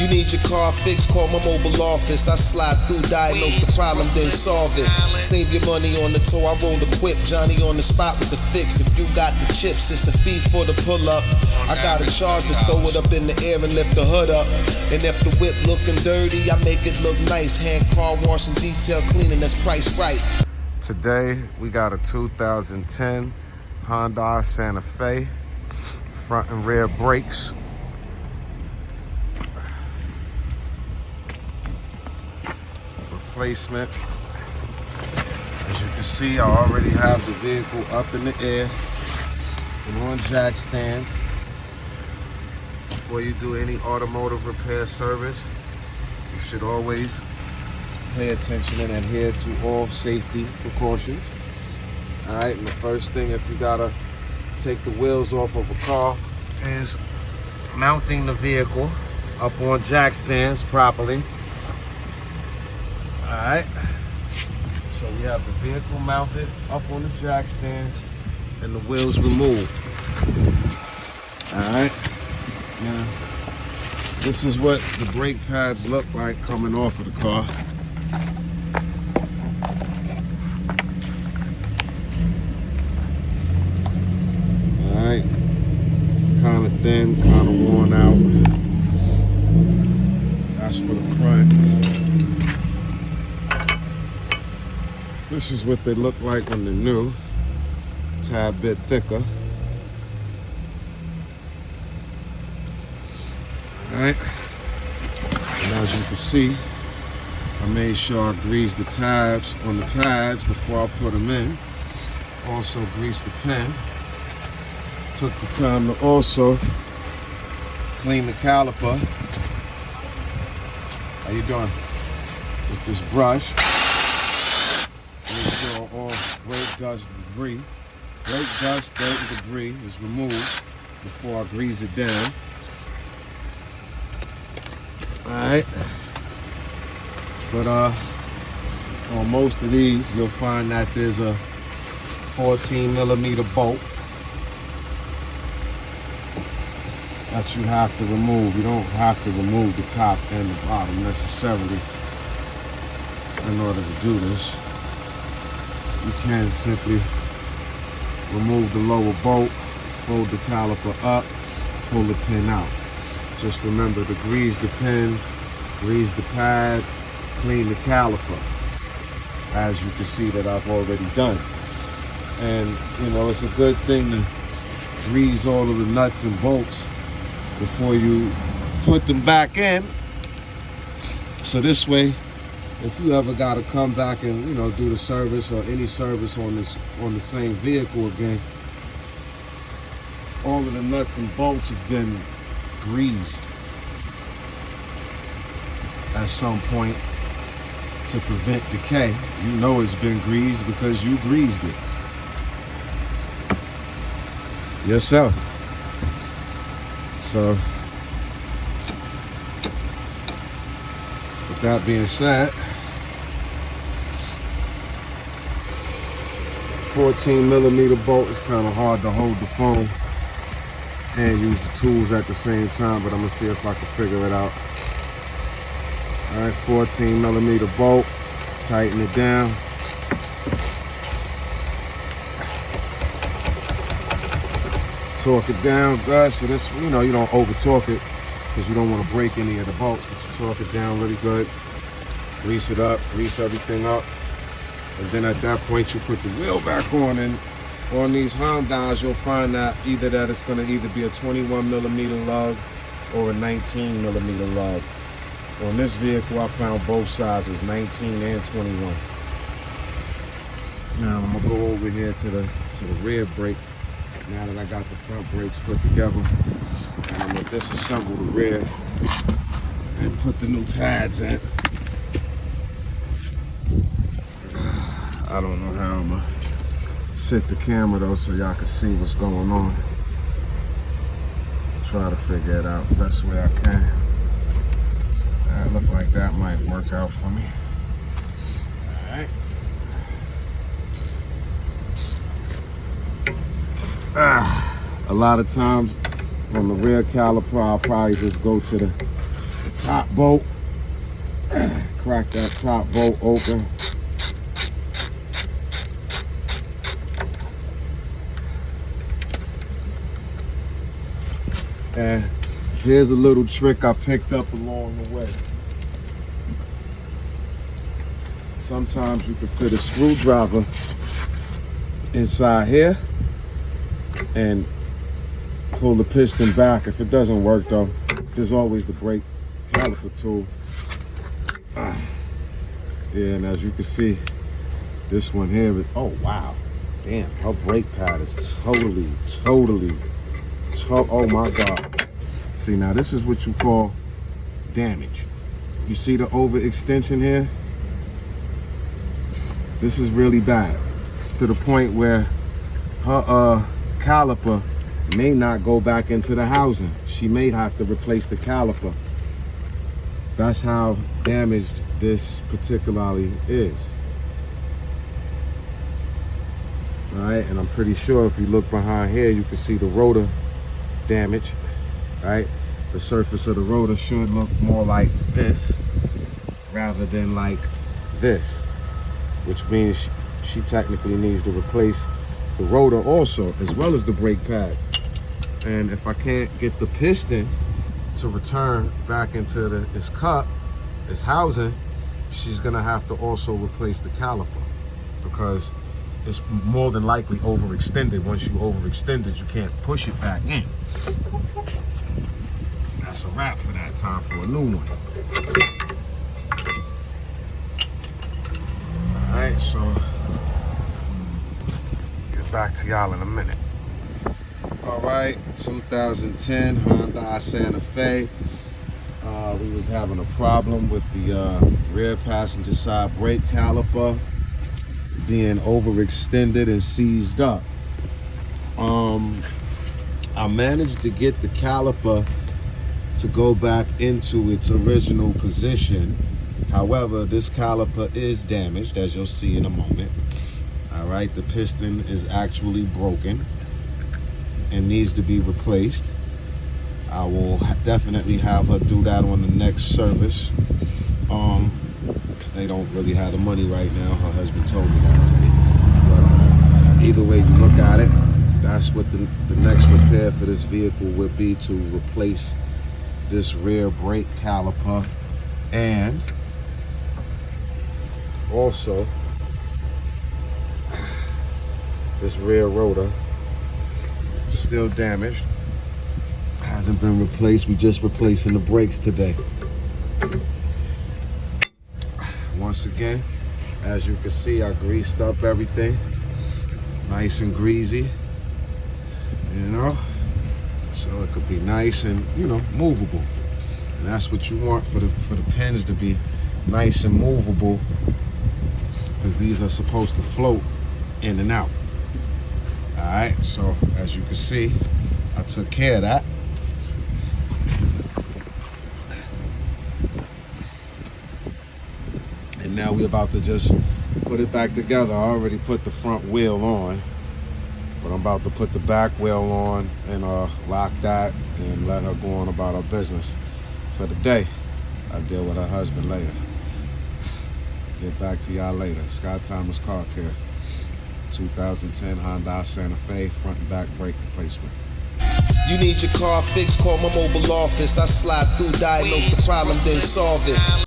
You need your car fixed, call my mobile office. I slide through, diagnose the problem, then solve it. Save your money on the tour, I roll the quip. Johnny on the spot with the fix. If you got the chips, it's a fee for the pull up. I got a charge to throw it up in the air and lift the hood up. And if the whip looking dirty, I make it look nice. Hand car wash and detail cleaning, that's priced right. Today we got a 2010 Hyundai Santa Fe, front and rear brakes. Replacement. As you can see, I already have the vehicle up in the air and on jack stands. Before you do any automotive repair service, you should always pay attention and adhere to all safety precautions. All right, and the first thing, if you gotta take the wheels off of a car, is mounting the vehicle up on jack stands properly. All right, so we have the vehicle mounted up on the jack stands and the wheels removed. All right, now this is what the brake pads look like coming off of the car. Alright, kind of thin, kind of worn out. That's for the front. This is what they look like when they're new. A tad bit thicker. Alright, and as you can see, I made sure I greased the tabs on the pads before I put them in. Also greased the pen. Took the time to also clean the caliper. How you doing? With this brush. Make sure all brake dust, dirt and debris is removed before I grease it down. Alright. But on most of these, you'll find that there's a 14mm bolt that you have to remove. You don't have to remove the top and the bottom necessarily in order to do this. You can simply remove the lower bolt, fold the caliper up, pull the pin out. Just remember to grease the pins, grease the pads, clean the caliper, as you can see that I've already done. And you know, it's a good thing to grease all of the nuts and bolts before you put them back in. So this way, if you ever got to come back and do the service or any service on the same vehicle again, all of the nuts and bolts have been greased at some point to prevent decay. You know it's been greased because you greased it yourself. So with that being said, 14mm bolt is kind of hard to hold the phone and use the tools at the same time, but I'm gonna see if I can figure it out. All right, 14mm bolt, tighten it down. Torque it down good, so this, you don't over torque it because you don't want to break any of the bolts, but you torque it down really good. Grease it up, grease everything up, and then at that point you put the wheel back on. And on these Hyundais, you'll find that it's going to either be a 21mm lug or a 19mm lug. On this vehicle, I found both sizes, 19 and 21. Now I'm gonna go over here to the rear brake. Now that I got the front brakes put together, and I'm gonna disassemble the rear and put the new pads in. I don't know how I'm gonna set the camera though, so y'all can see what's going on. Try to figure it out the best way I can. That look like that might work out for me. All right. A lot of times on the rear caliper, I'll probably just go to the top bolt. Crack that top bolt open. And here's a little trick I picked up along the way. Sometimes you can fit a screwdriver inside here and pull the piston back. If it doesn't work though, there's always the brake caliper tool. Yeah, and as you can see, this one here is, oh wow, damn, her brake pad is totally, oh my God. See, now this is what you call damage. You see the overextension here? This is really bad, to the point where her caliper may not go back into the housing. She may have to replace the caliper. That's how damaged this particularly is. All right, and I'm pretty sure if you look behind here, you can see the rotor damage, right? The surface of the rotor should look more like this rather than like this, which means she technically needs to replace the rotor also, as well as the brake pads. And if I can't get the piston to return back into this cup, this housing, she's gonna have to also replace the caliper, because it's more than likely overextended. Once you overextend it, you can't push it back in. That's a wrap for that. Time for a new one. All right, so get back to y'all in a minute. All right, 2010 Hyundai Santa Fe. We was having a problem with the rear passenger side brake caliper being overextended and seized up. I managed to get the caliper to go back into its original position. However, this caliper is damaged, as you'll see in a moment. All right, the piston is actually broken and needs to be replaced. I will definitely have her do that on the next service, because they don't really have the money right now. Her husband told me that already. But either way you look at it, that's what the next repair for this vehicle would be, to replace this rear brake caliper, and also this rear rotor, still damaged, hasn't been replaced. We just replacing the brakes today. Once again, as you can see, I greased up everything nice and greasy, you know, so it could be nice and, you know, movable. And that's what you want for the pins to be nice and movable, because these are supposed to float in and out. All right, so as you can see, I took care of that. And now we're about to just put it back together. I already put the front wheel on, but I'm about to put the back wheel on and lock that and let her go on about her business for the day. I'll deal with her husband later. Get back to y'all later. Skye Thomas Car Care. 2010 Hyundai Santa Fe, front and back brake replacement. You need your car fixed, call my mobile office. I slide through, diagnose the problem, then solve it.